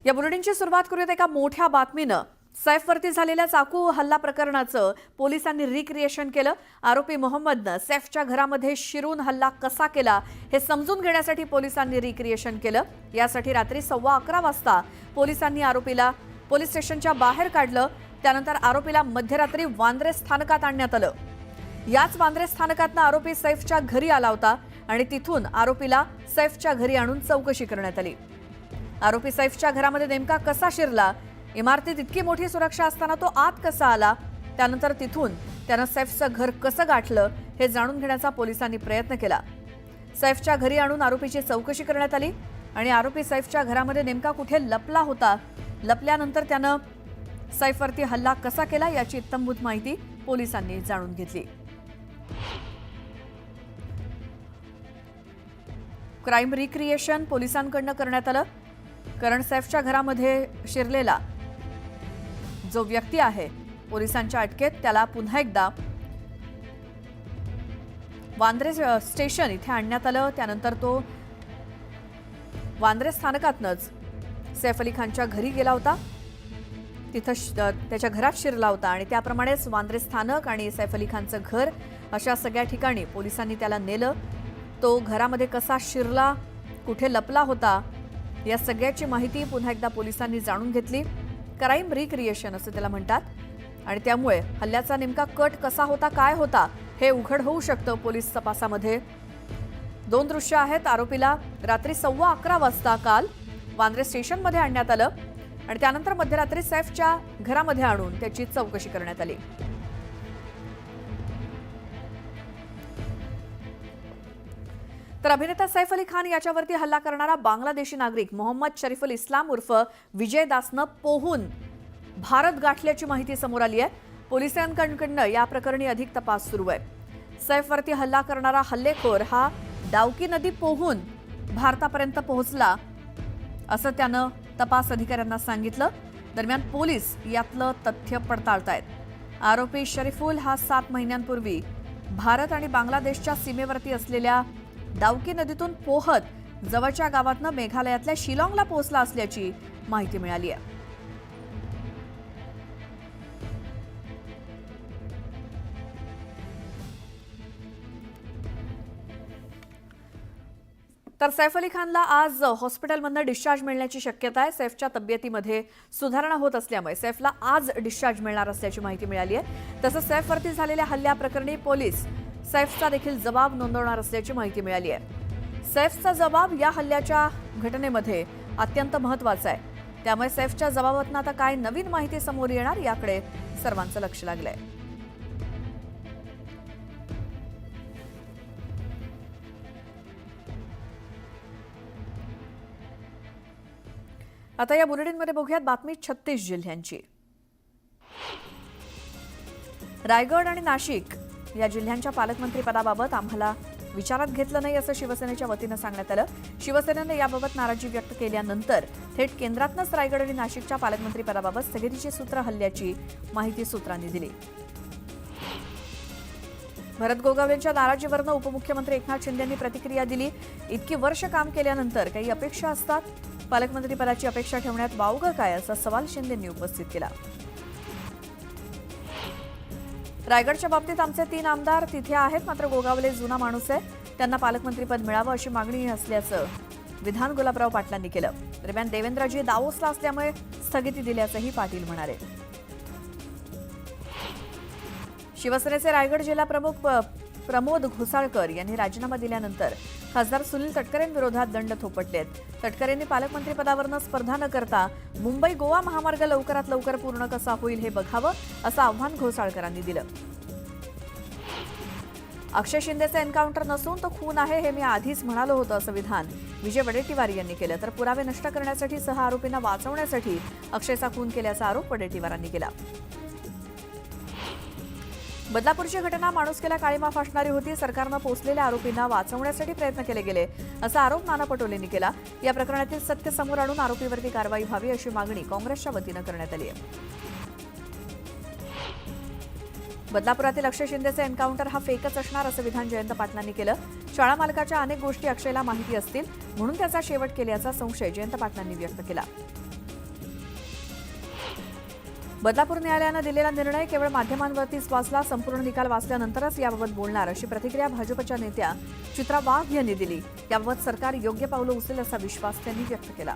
या बुलेटिनची सुरुवात करूयात एका मोठ्या बातमीनं। सैफवरती झालेल्या चाकू हल्ला प्रकरणाचं पोलिसांनी रिक्रिएशन केलं। आरोपी मोहम्मदनं सैफच्या घरामध्ये शिरून हल्ला कसा केला हे समजून घेण्यासाठी पोलिसांनी रिक्रिएशन केलं। यासाठी रात्री 11:15 वाजता पोलिसांनी आरोपीला पोलीस स्टेशनच्या बाहेर काढलं। त्यानंतर आरोपीला मध्यरात्री वांद्रे स्थानकात आणण्यात आलं। याच वांद्रे स्थानकातनं आरोपी सैफच्या घरी आला होता आणि तिथून आरोपीला सैफच्या घरी आणून चौकशी करण्यात आली। आरोपी सैफच्या घरामध्ये नेमका कसा शिरला, इमारतीत इतकी मोठी सुरक्षा असताना तो आत कसा आला, त्यानंतर तिथून त्यानं सैफचं घर कसं गाठलं हे जाणून घेण्याचा पोलिसांनी प्रयत्न केला। सैफच्या घरी आणून आरोपीची चौकशी करण्यात आली आणि आरोपी सैफच्या घरामध्ये नेमका कुठे लपला होता, लपल्यानंतर त्यानं सैफवरती हल्ला कसा केला याची इत्थंभूत माहिती पोलिसांनी जाणून घेतली। क्राइम रिक्रिएशन पोलिसांकडून करण्यात आलं, कारण सैफच्या घरामध्ये शिरलेला जो व्यक्ती आहे पोलिसांच्या अटकेत, त्याला पुन्हा एकदा वांद्रे स्टेशन इथे आणण्यात आलं। त्यानंतर तो वांद्रे स्थानकातनंच सैफ अली खानच्या घरी गेला होता, तिथं त्याच्या घरात शिरला होता आणि त्याप्रमाणेच वांद्रे स्थानक आणि सैफ अली खानचं घर अशा सगळ्या ठिकाणी पोलिसांनी त्याला नेलं। तो घरामध्ये कसा शिरला, कुठे लपला होता या सगळ्याची माहिती पुन्हा एकदा पोलिसांनी जाणून घेतली। क्राइम रिक्रिएशन असं त्याला म्हणतात आणि त्यामुळे हल्ल्याचा नेमका कट कसा होता, काय होता हे उघड होऊ शकतं पोलीस तपासामध्ये। दोन दृश्य आहेत। आरोपीला रात्री 11:15 वाजता काल वांद्रे स्टेशनमध्ये आणण्यात आलं आणि त्यानंतर मध्यरात्री सैफच्या घरामध्ये आणून त्याची चौकशी करण्यात आली। तर अभिनेता सैफ अली खान याच्यावरती हल्ला करणारा बांगलादेशी नागरिक मोहम्मद शरीफुल इस्लाम उर्फ विजय दासनं पोहून भारत गाठल्याची माहिती समोर आली आहे। पोलिसांकडून या प्रकरणी अधिक तपास सुरू आहे। सैफवरती हल्ला करणारा हल्लेखोर हा डावकी नदी पोहून भारतापर्यंत पोहोचला असं त्यानं तपास अधिकाऱ्यांना सांगितलं। दरम्यान पोलीस यातलं तथ्य पडताळतायत। आरोपी शरीफुल हा 7 महिन्यांपूर्वी भारत आणि बांगलादेशच्या सीमेवरती असलेल्या डावकी नदीतून पोहत जवळच्या गावातनं मेघालयातल्या शिलाँगला पोहोचला असल्याची माहिती मिळाली आहे। तर सैफ अली खानला आज हॉस्पिटलमधून डिस्चार्ज मिळण्याची शक्यता आहे। सैफच्या तब्येतीमध्ये सुधारणा होत असल्यामुळे सैफला आज डिस्चार्ज मिळणार असल्याची माहिती मिळाली आहे। तसंच सैफवरती झालेल्या हल्ल्याप्रकरणी पोलीस सैफचा देखील जबाब नोंदवणार असल्याची माहिती मिळाली आहे। सैफचा जबाब या हल्ल्याच्या घटनेमध्ये अत्यंत महत्त्वाचा आहे, त्यामुळे सैफच्या जबाबातून आता काय नवीन माहिती समोर येणार याकडे सर्वांचं लक्ष लागलंय। आता या बुलेटिनमध्ये बघूयात बातमी 36 जिल्ह्यांची। रायगड आणि नाशिक या जिल्ह्यांच्या पालकमंत्री पदाबाबत आम्हाला विचारात घेतलं नाही असं शिवसेनेच्या वतीनं सांगण्यात आलं। शिवसेनेनं याबाबत नाराजी व्यक्त केल्यानंतर थेट केंद्रातनंच रायगड आणि नाशिकच्या पालकमंत्री पदाबाबत स्थगितीची सूत्र हल्ल्याची माहिती सूत्रांनी दिली। भरत गोगावलेंच्या नाराजीवरनं उपमुख्यमंत्री एकनाथ शिंदेंनी प्रतिक्रिया दिली। इतकी वर्ष काम केल्यानंतर काही अपेक्षा असतात, पालकमंत्री पदाची अपेक्षा ठेवण्यात वावगं काय असा सवाल शिंदेंनी उपस्थित केला। रायगडच्या बाबतीत आमचे 3 आमदार तिथे आहेत, मात्र गोगावले जुना माणूस आहे, त्यांना पालकमंत्रीपद मिळावं अशी मागणी असल्याचं विधान गुलाबराव पाटलांनी केलं। दरम्यान देवेंद्रजी दावोसला असल्यामुळे स्थगिती दिल्याचंही पाटील म्हणाले। शिवसेनेचे रायगड जिल्हा प्रमुख प्रमोद घोसाळकर यांनी राजीनामा दिल्यानंतर खासदार सुनील तटकरेंविरोधात दंड थोपटलेत। तटकरेंनी पालकमंत्रीपदावरनं स्पर्धा न करता मुंबई गोवा महामार्ग लवकरात लवकर पूर्ण कसा होईल हे बघावं असं आव्हान घोसाळकरांनी दिलं। अक्षय शिंदेचे एन्काउंटर नसून तो खून आहे हे मी आधीच म्हणालो होतं असं विधान विजय वडेट्टीवार यांनी केलं। तर पुरावे नष्ट करण्यासाठी सह आरोपींना वाचवण्यासाठी अक्षयचा खून केल्याचा आरोप वडेट्टीवारांनी केला। बदलापूरची घटना माणुसकीला काळीमा फासणारी होती, सरकारनं पोचलेल्या आरोपींना वाचवण्यासाठी प्रयत्न केले गेले असा आरोप नाना पटोलेंनी केला। या प्रकरणातील सत्य समोर आणून आरोपीवरती कारवाई व्हावी अशी मागणी काँग्रेसच्या वतीनं करण्यात आली आहे। बदलापुरातील अक्षय शिंदेचे एन्काउंटर हा फेकच असणार असं विधान जयंत पाटलांनी केलं। शाळा मालकाच्या अनेक गोष्टी अक्षयला माहिती असतील म्हणून त्याचा शेवट केल्याचा संशय जयंत पाटलांनी व्यक्त केला। बदलापूर न्यायालयानं दिलेला निर्णय केवळ माध्यमांवरतीच वाचला, संपूर्ण निकाल वाचल्यानंतरच याबाबत बोलणार, अशी प्रतिक्रिया भाजपच्या नेत्या चित्रा वाघ यांनी दिली. याबाबत सरकार योग्य पावलं उचलेल असा विश्वास त्यांनी व्यक्त केला.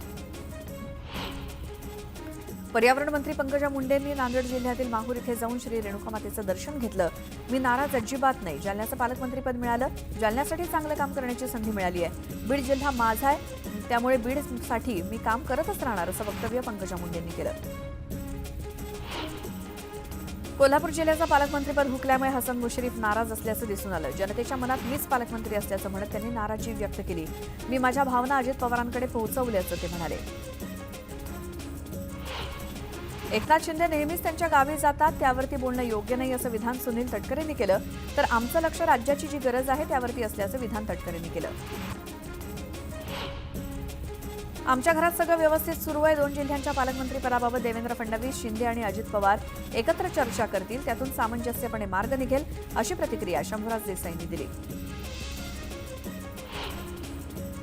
पर्यावरण मंत्री पंकजा मुंडेंनी नांदेड जिल्ह्यातील माहूर इथे जाऊन श्री रेणुकामातेचं दर्शन घेतलं. मी नाराज अजिबात नाही. जालन्याचं पालकमंत्रीपद मिळालं. जालन्यासाठी चांगलं काम करण्याची संधी मिळाली आहे. बीड जिल्हा माझा आहे, त्यामुळे बीडसाठी मी काम करतच राहणार, असं वक्तव्य पंकजा मुंडेंनी केलं. कोल्हापूर जिल्ह्याचं पालकमंत्रीपद हुकल्यामुळे हसन मुश्रीफ नाराज असल्याचं दिसून आलं. जनतेच्या मनात मीच पालकमंत्री असल्याचं म्हणत त्यांनी नाराजी व्यक्त केली. मी माझ्या भावना अजित पवारांकडे पोहोचवल्याचं ते म्हणाले. एकनाथ शिंदे नेहमीच त्यांच्या गावी जातात, त्यावरती बोलणं योग्य नाही असं विधान सुनील तटकरेंनी केलं. तर आमचं लक्ष राज्याची जी गरज आहे त्यावरती असल्याचं विधान तटकरेंनी केलं. आमच्या घरात सगळं व्यवस्थित सुरू आहे. 2 जिल्ह्यांच्या पालकमंत्रीपदाबाबत देवेंद्र फडणवीस, शिंदे आणि अजित पवार एकत्र चर्चा करतील, त्यातून सामंजस्यपणे मार्ग निघेल, अशी प्रतिक्रिया शंभूराज देसाईंनी दिली.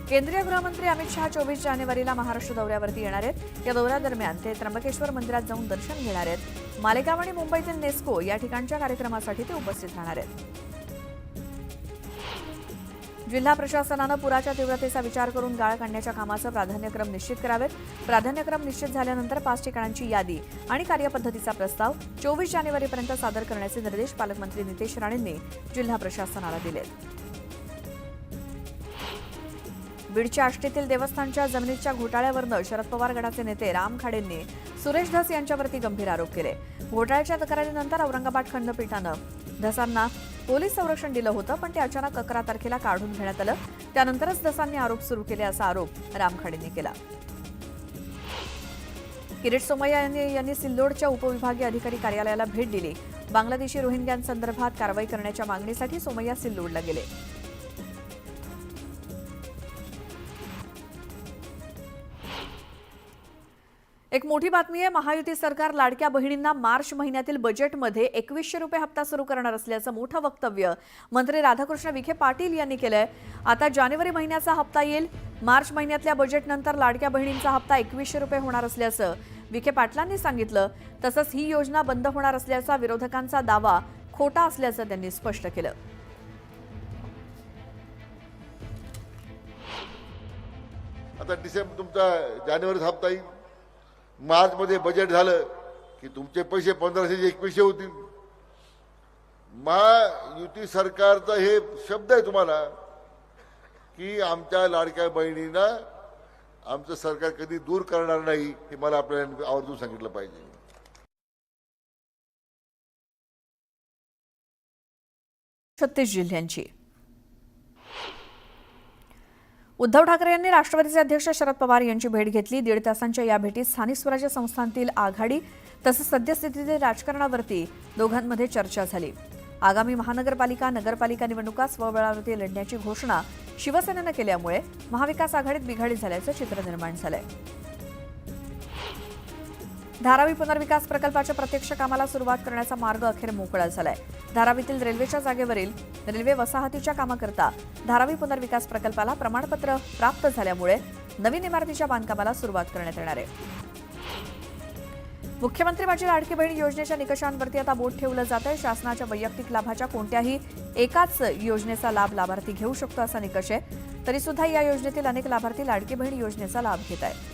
केंद्रीय गृहमंत्री अमित शहा 24 जानेवारीला महाराष्ट्र दौऱ्यावरती येणार आहेत. या दौऱ्यादरम्यान ते त्र्यंबकेश्वर मंदिरात जाऊन दर्शन घेणार आहेत. मालेगाव आणि मुंबईतील नेस्को या ठिकाणच्या कार्यक्रमासाठी ते उपस्थित राहणार आहेत. जिल्हा प्रशासनानं पुराच्या तीव्रतेचा विचार करून गाळ काढण्याच्या कामाचं प्राधान्यक्रम निश्चित करावेत. प्राधान्यक्रम निश्चित झाल्यानंतर 5 ठिकाणांची यादी आणि कार्यपद्धतीचा प्रस्ताव 24 जानेवारीपर्यंत सादर करण्याचे निर्देश पालकमंत्री नितेश राणेंनी जिल्हा प्रशासनाला दिलेत. बीडच्या आष्टीतील देवस्थानच्या जमिनीच्या घोटाळ्यावरनं शरद पवार गटाचे नेते राम खाडेंनी सुरेश धस यांच्यावरती गंभीर आरोप केले. घोटाळ्याच्या तक्रारीनंतर औरंगाबाद खंडपीठानं धसांना पोलीस संरक्षण दिलं होतं, पण ते अचानक 11 तारखेला काढून घेण्यात आलं. त्यानंतरच धसांनी आरोप सुरू केले, असा आरोप राम खाडेंनी केला. किरीट सोमय्या यांनी सिल्लोडच्या उपविभागीय अधिकारी कार्यालयाला भेट दिली. बांगलादेशी रोहिंग्यांसंदर्भात कारवाई करण्याच्या मागणीसाठी सोमय्या सिल्लोडला गेले. एक मोठी बातमी आहे. महायुती सरकार लाडक्या बहिणींना मार्च महिन्यातील बजेटमध्ये 2100 रुपये हप्ता सुरू करणार असल्याचं मोठं वक्तव्य मंत्री राधाकृष्ण विखे पाटील यांनी केलंय. आता जानेवारी महिन्याचा हप्ता येईल. मार्च महिन्यातल्या बजेटनंतर लाडक्या बहिणींचा हप्ता 2100 रुपये होणार असल्याचं विखे पाटलांनी सांगितलं. तसंच ही योजना बंद होणार असल्याचा विरोधकांचा दावा खोटा असल्याचं त्यांनी स्पष्ट केलं. आता डिसेंबर तुमचा जानेवारीत हप्ता येईल. मार्च मध्ये बजेट झालं की तुमचे पैसे 1500 2100 होतील. महायुती सरकारचा हे शब्द आहे तुम्हाला की आमच्या लाडक्या बहिणींना आमचं सरकार कधी दूर करणार नाही, हे मला आपल्याला आवर्जून सांगितलं पाहिजे. 36 जिल्ह्यांची. उद्धव ठाकरे यांनी राष्ट्रवादीचे अध्यक्ष शरद पवार यांची भेट घेतली. 1.5 तासांच्या या भेटीत स्थानिक स्वराज्य संस्थांतील आघाडी तसंच सद्यस्थितीतील राजकारणावरती दोघांमध्ये चर्चा झाली. आगामी महानगरपालिका नगरपालिका निवडणुका स्वबळावरती लढण्याची घोषणा शिवसेनेनं केल्यामुळे महाविकास आघाडीत बिघाडी झाल्याचं चित्र निर्माण झालंय. धारावी पुनर्विकास प्रकल्पाच्या प्रत्यक्ष कामाला सुरुवात करण्याचा मार्ग अखेर मोकळा झालाय. धारावीतील रेल्वेच्या जागेवरील रेल्वे वसाहतीच्या कामाकरता धारावी पुनर्विकास प्रकल्पाला प्रमाणपत्र प्राप्त झाल्यामुळे नवीन इमारतीच्या बांधकामाला सुरुवात करण्यात येणार आहे. मुख्यमंत्री माझी लाडकी बहीण योजनेच्या निकषांवरती आता बोट ठेवलं जात आहे. शासनाच्या वैयक्तिक लाभाच्या कोणत्याही एकाच योजनेचा लाभ लाभार्थी घेऊ शकतो असा निकष आहे. तरी सुद्धा या योजनेतील अनेक लाभार्थी लाडकी बहीण योजनेचा लाभ घेत आहेत.